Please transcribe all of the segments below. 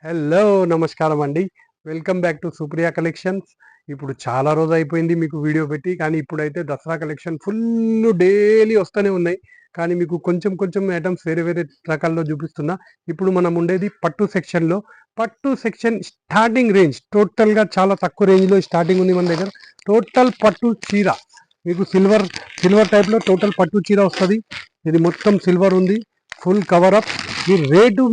Hello! నమస్కారం అండి. Welcome back to Supriya collections. ఇప్పుడు చాలా రోజయిపోయింది మీకు వీడియో పెట్టి. కానీ ఇప్పుడైతే దసరా కలెక్షన్ ఫుల్లు డైలీ వస్తూనే ఉన్నాయి. కానీ మీకు కొంచెం కొంచెం ఐటెమ్స్ వేరే వేరే రకాల్లో చూపిస్తున్నా. ఇప్పుడు మనం ఉండేది పట్టు సెక్షన్‌లో. పట్టు సెక్షన్ స్టార్టింగ్ రేంజ్ టోటల్‌గా చాలా తక్కువ రేంజ్‌లో స్టార్టింగ్ ఉంది మన దగ్గర. టోటల్ పట్టు చీర మీకు సిల్వర్ టైప్‌లో టోటల్ పట్టు చీర వస్తది. ఇది మొత్తం సిల్వర్ ఉంది. Full cover up.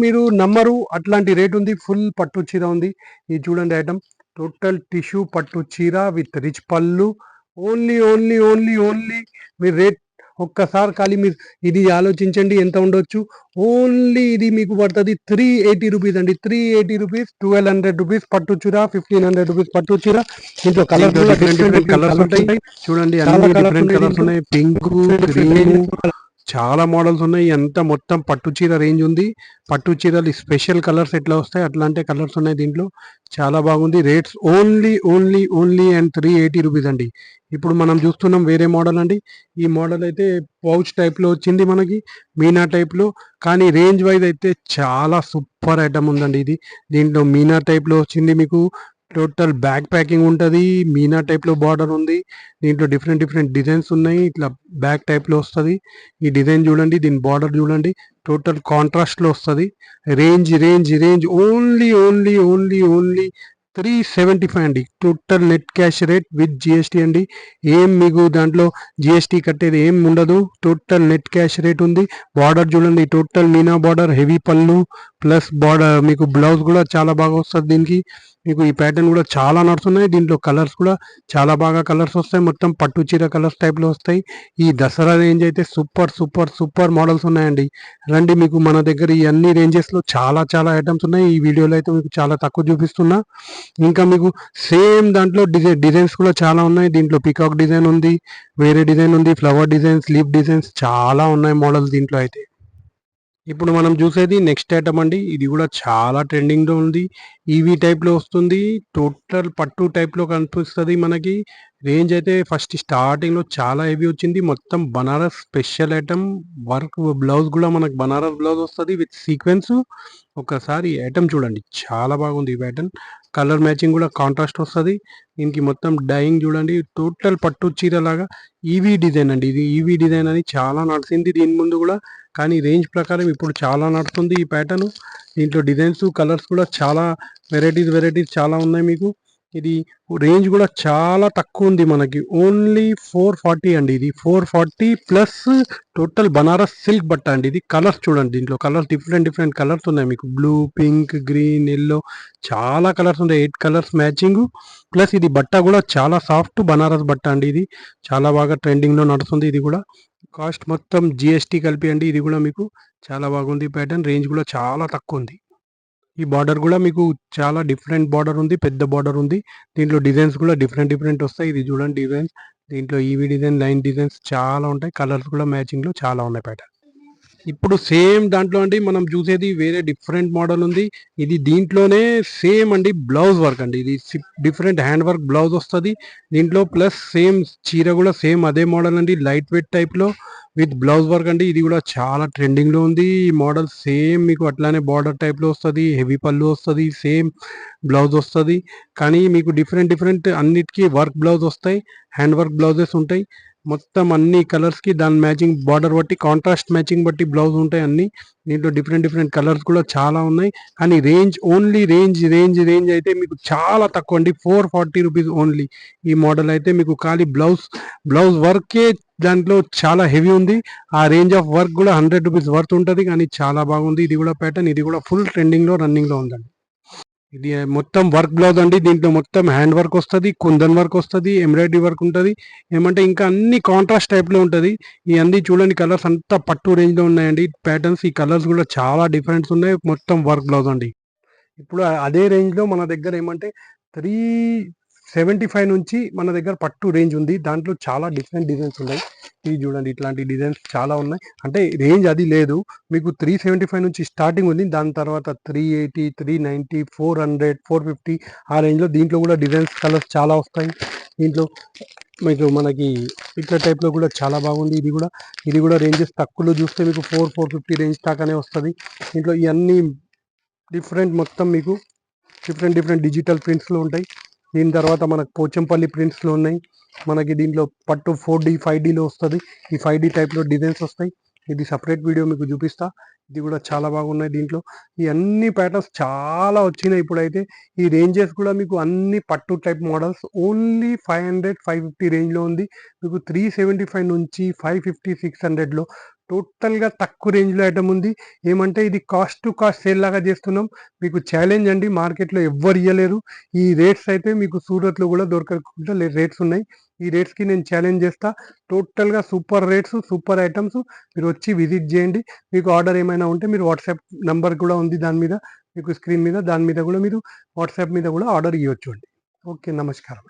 మీరు నమ్మరు, అట్లాంటి రేట్ ఉంది. ఫుల్ పట్టు చీర ఉంది. ఇది చూడండి ఐటమ్ టోటల్ టిష్యూ పట్టు చీర విత్ రిచ్ పళ్ళు. ఓన్లీ ఓన్లీ ఓన్లీ ఓన్లీ మీరు రేట్ ఒక్కసారి ఖాళీ మీరు ఇది ఆలోచించండి ఎంత ఉండొచ్చు. ఓన్లీ ఇది మీకు పడుతుంది 380 రూపీస్ అండి. 380 రూపీస్, 1200 రూపీస్ పట్టు చీర, 1500 రూపీస్ పట్టు చీర. దీంట్లో కలర్స్ కూడా డిఫరెంట్ కలర్స్ ఉంటాయి. చూడండి అన్ని డిఫరెంట్ కలర్స్ ఉన్నాయి. పింక్, గ్రీన్, చాలా మోడల్స్ ఉన్నాయి. ఎంత మొత్తం పట్టు చీర రేంజ్ ఉంది. పట్టు చీరలు స్పెషల్ కలర్స్ ఎట్లా వస్తాయి అట్లాంటి కలర్స్ ఉన్నాయి దీంట్లో. చాలా బాగుంది. Rates only only only and 380 rupees అండి. ఇప్పుడు మనం చూస్తున్నాం వేరే మోడల్ అండి. ఈ మోడల్ అయితే పౌచ్ టైప్లో వచ్చింది మనకి, మీనా టైప్లో. కానీ రేంజ్ వైజ్ అయితే చాలా సూపర్ ఐటమ్ ఉందండి ఇది. దీంట్లో మీనా టైప్లో వచ్చింది మీకు. టోటల్ బ్యాక్ ప్యాకింగ్ ఉంటుంది. మీనా టైప్లో బార్డర్ ఉంది. దీంట్లో డిఫరెంట్ డిఫరెంట్ డిజైన్స్ ఉన్నాయి. ఇట్లా బ్యాక్ టైప్లో వస్తుంది. ఈ డిజైన్ చూడండి, దీని బార్డర్ చూడండి, టోటల్ కాంట్రాస్ట్లో వస్తుంది. Range range range only only only only 375 అండి. Total net cash rate with GST అండి. ఏం మీకు దాంట్లో జిఎస్టీ కట్టేది ఏం ఉండదు. టోటల్ నెట్ క్యాష్ రేట్ ఉంది. బార్డర్ చూడండి, టోటల్ మీనా బార్డర్, హెవీ పళ్ళు ప్లస్ బార్డర్. మీకు బ్లౌజ్ కూడా చాలా బాగా వస్తుంది దీనికి. మీకు ఈ ప్యాటర్న్ కూడా చాలా నడుస్తున్నాయి. దీంట్లో కలర్స్ కూడా చాలా బాగా కలర్స్ వస్తాయి. మొత్తం పట్టు చీర కలర్స్ టైప్లో వస్తాయి. ఈ దసరా రేంజ్ అయితే సూపర్ సూపర్ సూపర్ మోడల్స్ ఉన్నాయండి. రండి, మీకు మన దగ్గర ఈ అన్ని రేంజెస్లో చాలా చాలా ఐటమ్స్ ఉన్నాయి. ఈ వీడియోలో అయితే మీకు చాలా తక్కువ చూపిస్తున్నా. ఇంకా మీకు సేమ్ దాంట్లో డిజైన్స్ కూడా చాలా ఉన్నాయి. దీంట్లో పికాక్ డిజైన్ ఉంది, వేరే డిజైన్ ఉంది, ఫ్లవర్ డిజైన్స్, లీఫ్ డిజైన్స్ చాలా ఉన్నాయి మోడల్స్ దీంట్లో అయితే. ఇప్పుడు మనం చూసేది నెక్స్ట్ ఐటమ్ అండి. ఇది కూడా చాలా ట్రెండింగ్లో ఉంది. ఈవీ టైప్లో వస్తుంది. టోటల్ పట్టు టైప్లో కనిపిస్తుంది మనకి. రేంజ్ అయితే ఫస్ట్ స్టార్టింగ్లో చాలా హెవీ వచ్చింది. మొత్తం Banaras special item. Work blouse కూడా మనకు బనారస్ బ్లౌజ్ వస్తుంది విత్ సీక్వెన్స్. ఒకసారి ఐటమ్ చూడండి, చాలా బాగుంది ఈ ప్యాటర్న్. కలర్ మ్యాచింగ్ కూడా కాంట్రాస్ట్ వస్తుంది. దీనికి మొత్తం డైయింగ్ చూడండి, టోటల్ పట్టు చీర లాగా. ఈవీ డిజైన్ అండి ఇది. ఈవీ డిజైన్ అని చాలా నడిచింది దీని ముందు కూడా. కానీ రేంజ్ ప్రకారం ఇప్పుడు చాలా నడుస్తుంది ఈ ప్యాటర్న్. దీంట్లో డిజైన్స్ కలర్స్ కూడా చాలా వెరైటీస్ చాలా ఉన్నాయి మీకు. ఇది రేంజ్ కూడా చాలా తక్కువ ఉంది మనకి. ఓన్లీ 440 అండి. ఇది 440 ప్లస్ టోటల్ బనారస్ సిల్క్ బట్ట అండి. ఇది కలర్స్ చూడండి, దీంట్లో కలర్స్ డిఫరెంట్ కలర్స్ ఉన్నాయి మీకు. బ్లూ, పింక్, గ్రీన్, ఎల్లో, చాలా కలర్స్ ఉన్నాయి. 8 కలర్స్ మ్యాచింగ్. ప్లస్ ఇది బట్ట కూడా చాలా సాఫ్ట్ బనారస్ బట్ట అండి. ఇది చాలా బాగా ట్రెండింగ్లో నడుస్తుంది. ఇది కూడా కాస్ట్ మొత్తం జిఎస్టీ కలిపి అండి. ఇది కూడా మీకు చాలా బాగుంది ప్యాటర్న్. రేంజ్ కూడా చాలా తక్కువ ఉంది. ఈ బార్డర్ కూడా మీకు చాలా డిఫరెంట్ బార్డర్ ఉంది, పెద్ద బార్డర్ ఉంది. దీంట్లో డిజైన్స్ కూడా డిఫరెంట్ వస్తాయి. ఇది చూడండి డిజైన్స్. దీంట్లో ఈవీ డిజైన్, లైన్ డిజైన్స్ చాలా ఉంటాయి. కలర్స్ కూడా మ్యాచింగ్లో చాలా ఉన్నాయి ప్యాటర్న్. ఇప్పుడు సేమ్ దాంట్లో అండి మనం చూసేది వేరే డిఫరెంట్ మోడల్ ఉంది. ఇది దీంట్లోనే సేమ్ అండి బ్లౌజ్ వర్క్ అండి. ఇది డిఫరెంట్ హ్యాండ్ వర్క్ బ్లౌజ్ వస్తుంది దీంట్లో. ప్లస్ సేమ్ చీర కూడా సేమ్ అదే మోడల్ అండి, లైట్ వెయిట్ టైప్లో విత్ బ్లౌజ్ వర్క్ అండి. ఇది కూడా చాలా ట్రెండింగ్లో ఉంది. ఈ మోడల్ సేమ్ మీకు అట్లానే బార్డర్ టైప్లో వస్తుంది, హెవీ పళ్ళు వస్తుంది, సేమ్ బ్లౌజ్ వస్తుంది. కానీ మీకు డిఫరెంట్ అన్నిటికీ వర్క్ బ్లౌజ్ వస్తాయి, హ్యాండ్ వర్క్ బ్లౌజెస్ ఉంటాయి. మొత్తం అన్ని కలర్స్కి దాని మ్యాచింగ్ బార్డర్ బట్టి, కాంట్రాస్ట్ మ్యాచింగ్ బట్టి బ్లౌజ్ ఉంటాయి అన్ని. దీంట్లో డిఫరెంట్ కలర్స్ కూడా చాలా ఉన్నాయి. కానీ రేంజ్ ఓన్లీ రేంజ్ అయితే మీకు చాలా తక్కువ అండి. 440 రూపీస్ ఓన్లీ. ఈ మోడల్ అయితే మీకు ఖాళీ బ్లౌజ్ వర్కే దాంట్లో చాలా హెవీ ఉంది. ఆ రేంజ్ ఆఫ్ వర్క్ కూడా 100 రూపీస్ వర్త్ ఉంటుంది. కానీ చాలా బాగుంది. ఇది కూడా ప్యాటర్న్, ఇది కూడా ఫుల్ ట్రెండింగ్లో రన్నింగ్లో ఉందండి. ఇది మొత్తం వర్క్ బ్లౌజ్ అండి. దీంట్లో మొత్తం హ్యాండ్ వర్క్ వస్తుంది, కుందన్ వర్క్ వస్తుంది, ఎంబ్రాయిడరీ వర్క్ ఉంటుంది. ఏమంటే ఇంకా అన్ని కాంట్రాస్ట్ టైప్లో ఉంటుంది. ఈ అన్ని చూడండి కలర్స్ అంతా పట్టు రేంజ్లో ఉన్నాయండి ప్యాటర్న్స్. ఈ కలర్స్ కూడా చాలా డిఫరెంట్స్ ఉన్నాయి. మొత్తం వర్క్ బ్లౌజ్ అండి. ఇప్పుడు అదే రేంజ్లో మన దగ్గర ఏమంటే 375 నుంచి మన దగ్గర పట్టు రేంజ్ ఉంది. దాంట్లో చాలా డిఫరెంట్ డిజైన్స్ ఉన్నాయి. ఇది చూడండి, ఇట్లాంటి డిజైన్స్ చాలా ఉన్నాయి. అంటే రేంజ్ అది లేదు మీకు. 375 నుంచి స్టార్టింగ్ ఉంది. దాని తర్వాత 380, 390, 400, 450 ఆ రేంజ్లో. దీంట్లో కూడా డిజైన్స్ కలర్స్ చాలా వస్తాయి. దీంట్లో మీకు మనకి ఇట్లా టైప్లో కూడా చాలా బాగుంది. ఇది కూడా రేంజెస్ తక్కువలో చూస్తే మీకు 450 రేంజ్ దాకానే వస్తుంది. దీంట్లో ఇవన్నీ డిఫరెంట్ మొత్తం మీకు డిఫరెంట్ డిజిటల్ ప్రింట్స్లో ఉంటాయి. దీని తర్వాత మనకు పోచంపల్లి ప్రింట్స్లో ఉన్నాయి. మనకి దీంట్లో పట్టు 4D 5Dలో వస్తుంది. ఈ 5D టైప్లో డిజైన్స్ వస్తాయి. ఇది సపరేట్ వీడియో మీకు చూపిస్తా. ఇది కూడా చాలా బాగున్నాయి. దీంట్లో ఈ అన్ని ప్యాటర్న్స్ చాలా వచ్చినాయి ఇప్పుడైతే. ఈ రేంజెస్ కూడా మీకు అన్ని పట్టు టైప్ మోడల్స్ ఓన్లీ 500 550 రేంజ్లో ఉంది. మీకు 375 నుంచి 550 600లో టోటల్గా తక్కువ రేంజ్లో ఐటమ్ ఉంది. ఏమంటే ఇది కాస్ట్ టు కాస్ట్ సేల్ లాగా చేస్తున్నాం. మీకు ఛాలెంజ్ అండి, మార్కెట్లో ఎవ్వరు ఇవ్వలేరు. ఈ రేట్స్ అయితే మీకు సూరత్లో కూడా దొరకకుండా రేట్స్ ఉన్నాయి. ఈ రేట్స్కి నేను ఛాలెంజ్ చేస్తా. టోటల్గా సూపర్ రేట్స్, సూపర్ ఐటమ్స్. మీరు వచ్చి విజిట్ చేయండి. మీకు ఆర్డర్ ఏమైనా ఉంటే మీరు వాట్సాప్ నంబర్ కూడా ఉంది దాని మీద, మీకు స్క్రీన్ మీద, దాని మీద కూడా మీరు వాట్సాప్ మీద కూడా ఆర్డర్ ఇవ్వచ్చు అండి. ఓకే, నమస్కారం.